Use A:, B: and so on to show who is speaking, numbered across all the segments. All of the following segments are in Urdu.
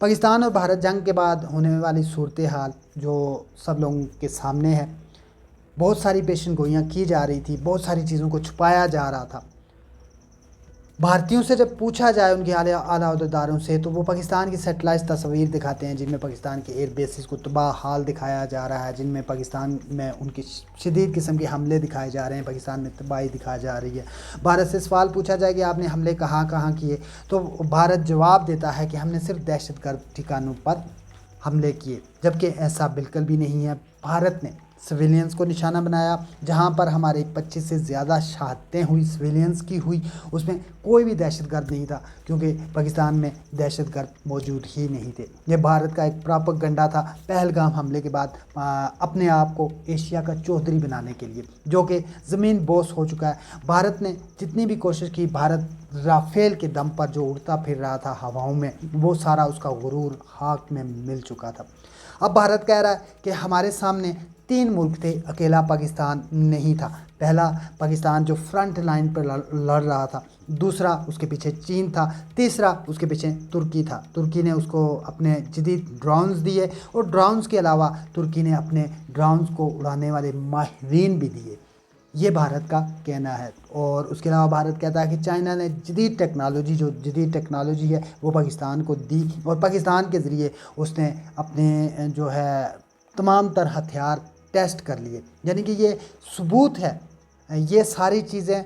A: پاکستان اور بھارت جنگ کے بعد ہونے والی صورتحال جو سب لوگوں کے سامنے ہے، بہت ساری پیشن گوئیاں کی جا رہی تھی، بہت ساری چیزوں کو چھپایا جا رہا تھا۔ بھارتیوں سے جب پوچھا جائے ان کے اعلیٰ عہدیداروں سے، تو وہ پاکستان کی سیٹلائٹ تصاویر دکھاتے ہیں جن میں پاکستان کے ایئر بیسز کو تباہ حال دکھایا جا رہا ہے، جن میں پاکستان میں ان کے شدید قسم کے حملے دکھائے جا رہے ہیں، پاکستان میں تباہی دکھائی جا رہی ہے۔ بھارت سے سوال پوچھا جائے کہ آپ نے حملے کہاں کہاں کیے، تو بھارت جواب دیتا ہے کہ ہم نے صرف دہشت گرد ٹھکانوں پر حملے کیے، جبکہ ایسا بالکل بھی نہیں ہے۔ بھارت نے سویلینز کو نشانہ بنایا، جہاں پر ہمارے 25 سے زیادہ شہادتیں ہوئی، سویلینز کی ہوئی، اس میں کوئی بھی دہشت گرد نہیں تھا، کیونکہ پاکستان میں دہشت گرد موجود ہی نہیں تھے۔ یہ بھارت کا ایک پراپیگنڈا تھا پہلگام حملے کے بعد اپنے آپ کو ایشیا کا چودھری بنانے کے لیے، جو کہ زمین بوس ہو چکا ہے۔ بھارت نے جتنی بھی کوشش کی، بھارت رافیل کے دم پر جو اڑتا پھر رہا تھا ہواؤں میں، وہ سارا اس کا غرور خاک میں مل چکا تھا۔ اب بھارت کہہ رہا ہے کہ ہمارے سامنے 3 ملک تھے، اکیلا پاکستان نہیں تھا۔ پہلا پاکستان جو فرنٹ لائن پر لڑ رہا تھا، دوسرا اس کے پیچھے چین تھا، تیسرا اس کے پیچھے ترکی تھا۔ ترکی نے اس کو اپنے جدید ڈرونز دیے، اور ڈرونز کے علاوہ ترکی نے اپنے ڈرونز کو اڑانے والے ماہرین بھی دیے۔ یہ بھارت کا کہنا ہے۔ اور اس کے علاوہ بھارت کہتا ہے کہ چائنا نے جدید ٹیکنالوجی ہے وہ پاکستان کو دی، اور پاکستان کے ذریعے اس نے اپنے جو ہے تمام تر ہتھیار ٹیسٹ کر لیے۔ یعنی کہ یہ ثبوت ہے، یہ ساری چیزیں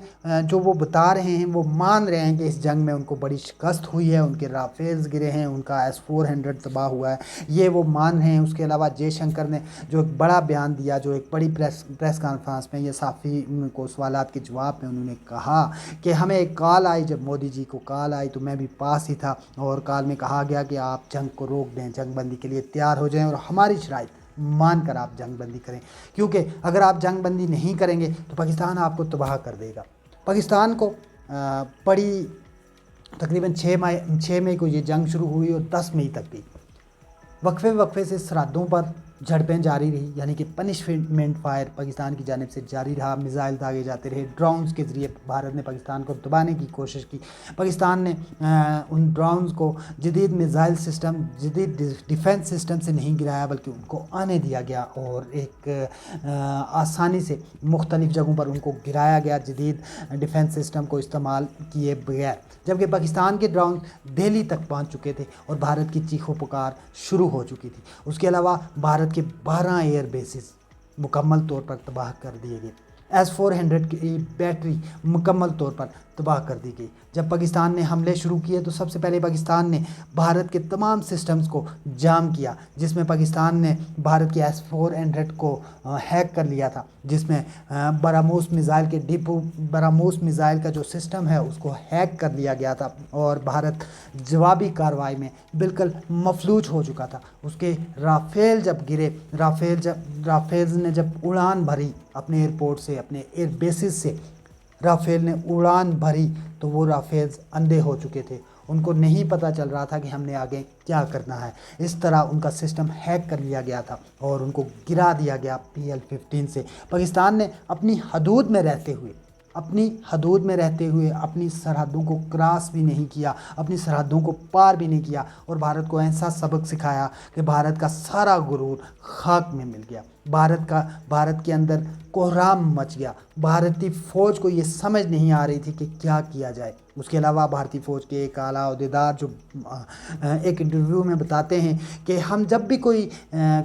A: جو وہ بتا رہے ہیں، وہ مان رہے ہیں کہ اس جنگ میں ان کو بڑی شکست ہوئی ہے، ان کے رافیلز گرے ہیں، ان کا S-400 تباہ ہوا ہے، یہ وہ مان رہے ہیں۔ اس کے علاوہ جے شنکر نے جو ایک بڑا بیان دیا، جو ایک بڑی پریس کانفرنس میں، یہ صحافی کو سوالات کے جواب میں انہوں نے کہا کہ ہمیں ایک کال آئی، جب مودی جی کو کال آئی تو میں بھی پاس ہی تھا، اور کال میں کہا گیا کہ آپ جنگ کو روک دیں، جنگ بندی کے لیے تیار ہو جائیں اور ہماری شرائط مان کر آپ جنگ بندی کریں، کیونکہ اگر آپ جنگ بندی نہیں کریں گے تو پاکستان آپ کو تباہ کر دے گا۔ پاکستان کو پڑی تقریباً 6 مئی کو یہ جنگ شروع ہوئی، اور 10 مئی تک بھی وقفے سے سرحدوں پر جھڑپیں جاری رہی، یعنی کہ پنشمنٹ فائر پاکستان کی جانب سے جاری رہا، میزائل داغے جاتے رہے، ڈرونز کے ذریعے بھارت نے پاکستان کو دبانے کی کوشش کی۔ پاکستان نے ان ڈرونز کو جدید میزائل سسٹم، جدید ڈیفنس سسٹم سے نہیں گرایا، بلکہ ان کو آنے دیا گیا، اور ایک آسانی سے مختلف جگہوں پر ان کو گرایا گیا جدید ڈیفنس سسٹم کو استعمال کیے بغیر، جبکہ پاکستان کے ڈرون دہلی تک پہنچ چکے تھے اور بھارت کی چیخ و پکار شروع ہو چکی تھی۔ اس کے علاوہ بھارت کے 12 ایئر بیسز مکمل طور پر تباہ کر دیے گئے، S-400 کی بیٹری مکمل طور پر تباہ کر دی گئی۔ جب پاکستان نے حملے شروع کیے تو سب سے پہلے پاکستان نے بھارت کے تمام سسٹمز کو جام کیا، جس میں پاکستان نے بھارت کے S-400 کو ہیک کر لیا تھا، جس میں براموس میزائل کے ڈپو، براموس میزائل کا جو سسٹم ہے اس کو ہیک کر لیا گیا تھا، اور بھارت جوابی کارروائی میں بالکل مفلوج ہو چکا تھا۔ اس کے رافیل جب گرے، رافیلز نے جب اڑان بھری اپنے ایئرپورٹ سے، اپنے ایئر بیسز سے رافیل نے اڑان بھری، تو وہ رافیلز اندھے ہو چکے تھے، ان کو نہیں پتہ چل رہا تھا کہ ہم نے آگے کیا کرنا ہے۔ اس طرح ان کا سسٹم ہیک کر لیا گیا تھا اور ان کو گرا دیا گیا PL-15 سے۔ پاکستان نے اپنی حدود میں رہتے ہوئے اپنی سرحدوں کو کراس بھی نہیں کیا، اپنی سرحدوں کو پار بھی نہیں کیا، اور بھارت کو ایسا سبق سکھایا کہ بھارت کا سارا غرور خاک میں مل گیا۔ بھارت کے اندر کوہرام مچ گیا، بھارتی فوج کو یہ سمجھ نہیں آ رہی تھی کہ کیا کیا جائے۔ اس کے علاوہ بھارتی فوج کے ایک اعلیٰ عہدیدار جو ایک انٹرویو میں بتاتے ہیں کہ ہم جب بھی کوئی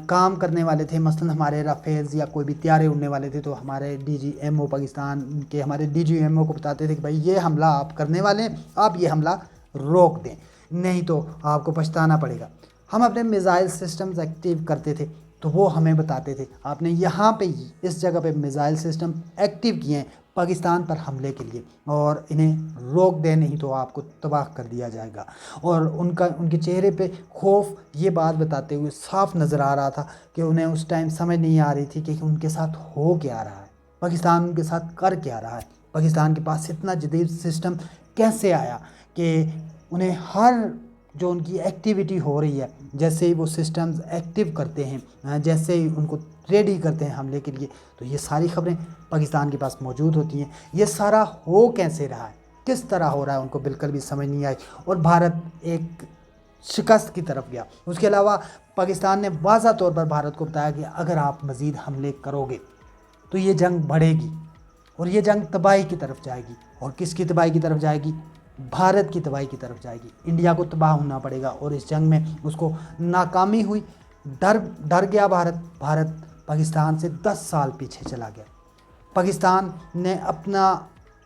A: کام کرنے والے تھے، مثلا ہمارے رافیلز یا کوئی بھی طیارے اڑنے والے تھے، تو ہمارے DGMO پاکستان کے ہمارے DGMO کو بتاتے تھے کہ بھائی یہ حملہ آپ کرنے والے ہیں، آپ یہ حملہ روک دیں، نہیں تو آپ کو پچھتانا پڑے گا۔ ہم اپنے میزائل سسٹمز ایکٹیو کرتے تھے تو وہ ہمیں بتاتے تھے آپ نے یہاں پہ اس جگہ پہ میزائل سسٹم ایکٹیو کیے ہیں پاکستان پر حملے کے لیے، اور انہیں روک دیں نہیں تو آپ کو تباہ کر دیا جائے گا۔ اور ان کے چہرے پہ خوف یہ بات بتاتے ہوئے صاف نظر آ رہا تھا کہ انہیں اس ٹائم سمجھ نہیں آ رہی تھی کہ ان کے ساتھ ہو کیا رہا ہے، پاکستان ان کے ساتھ کر کیا رہا ہے، پاکستان کے پاس اتنا جدید سسٹم کیسے آیا کہ انہیں ہر جو ان کی ایکٹیویٹی ہو رہی ہے، جیسے ہی وہ سسٹمز ایکٹیو کرتے ہیں، جیسے ہی ان کو ریڈی کرتے ہیں حملے کے لیے، تو یہ ساری خبریں پاکستان کے پاس موجود ہوتی ہیں۔ یہ سارا ہو کیسے رہا ہے، کس طرح ہو رہا ہے، ان کو بالکل بھی سمجھ نہیں آئی۔ اور بھارت ایک شکست کی طرف گیا۔ اس کے علاوہ پاکستان نے واضح طور پر بھارت کو بتایا کہ اگر آپ مزید حملے کرو گے تو یہ جنگ بڑھے گی اور یہ جنگ تباہی کی طرف جائے گی۔ اور کس کی تباہی کی طرف جائے گی؟ بھارت کی تباہی کی طرف جائے گی۔ انڈیا کو تباہ ہونا پڑے گا، اور اس جنگ میں اس کو ناکامی ہوئی، ڈر گیا بھارت پاکستان سے 10 سال پیچھے چلا گیا۔ پاکستان نے اپنا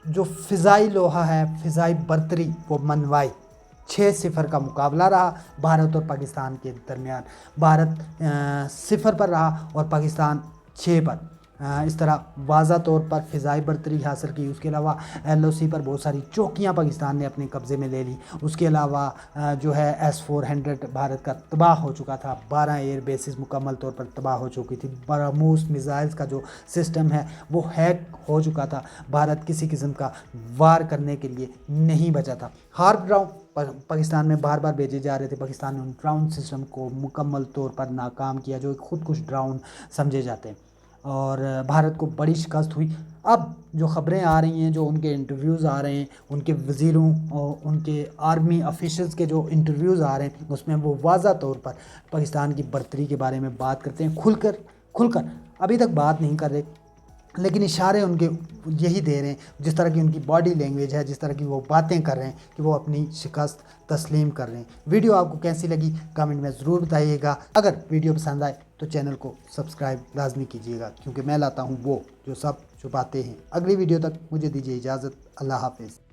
A: جو فضائی لوہا ہے، فضائی برتری، وہ منوائی۔ 6-0 کا مقابلہ رہا بھارت اور پاکستان کے درمیان۔ بھارت 0 پر رہا اور پاکستان 6 پر۔ اس طرح واضح طور پر فضائی برتری حاصل کی۔ اس کے علاوہ LOC پر بہت ساری چوکیاں پاکستان نے اپنے قبضے میں لے لی۔ اس کے علاوہ جو ہے S-400 بھارت کا تباہ ہو چکا تھا۔ 12 ایئر بیسز مکمل طور پر تباہ ہو چکی تھی۔ براموس میزائلز کا جو سسٹم ہے وہ ہیک ہو چکا تھا۔ بھارت کسی قسم کا وار کرنے کے لیے نہیں بچا تھا۔ ہارپ ڈراؤن پاکستان میں بار بار بھیجے جا رہے تھے۔ پاکستان نے ان ڈراؤن سسٹم کو مکمل طور پر ناکام کیا، جو خود کش ڈراؤن سمجھے جاتے ہیں، اور بھارت کو بڑی شکست ہوئی۔ اب جو خبریں آ رہی ہیں، جو ان کے انٹرویوز آ رہے ہیں، ان کے وزیروں اور ان کے آرمی آفیشلز کے جو انٹرویوز آ رہے ہیں، اس میں وہ واضح طور پر پاکستان کی برتری کے بارے میں بات کرتے ہیں، کھل کر ابھی تک بات نہیں کر رہے، لیکن اشارے ان کے یہی دے رہے ہیں، جس طرح کی ان کی باڈی لینگویج ہے، جس طرح کی وہ باتیں کر رہے ہیں کہ وہ اپنی شکست تسلیم کر رہے ہیں۔ ویڈیو آپ کو کیسی لگی کامنٹ میں ضرور بتائیے گا۔ اگر ویڈیو پسند آئے تو چینل کو سبسکرائب لازمی کیجیے گا، کیونکہ میں لاتا ہوں وہ جو سب چھپاتے ہیں۔ اگلی ویڈیو تک مجھے دیجیے اجازت۔ اللہ حافظ۔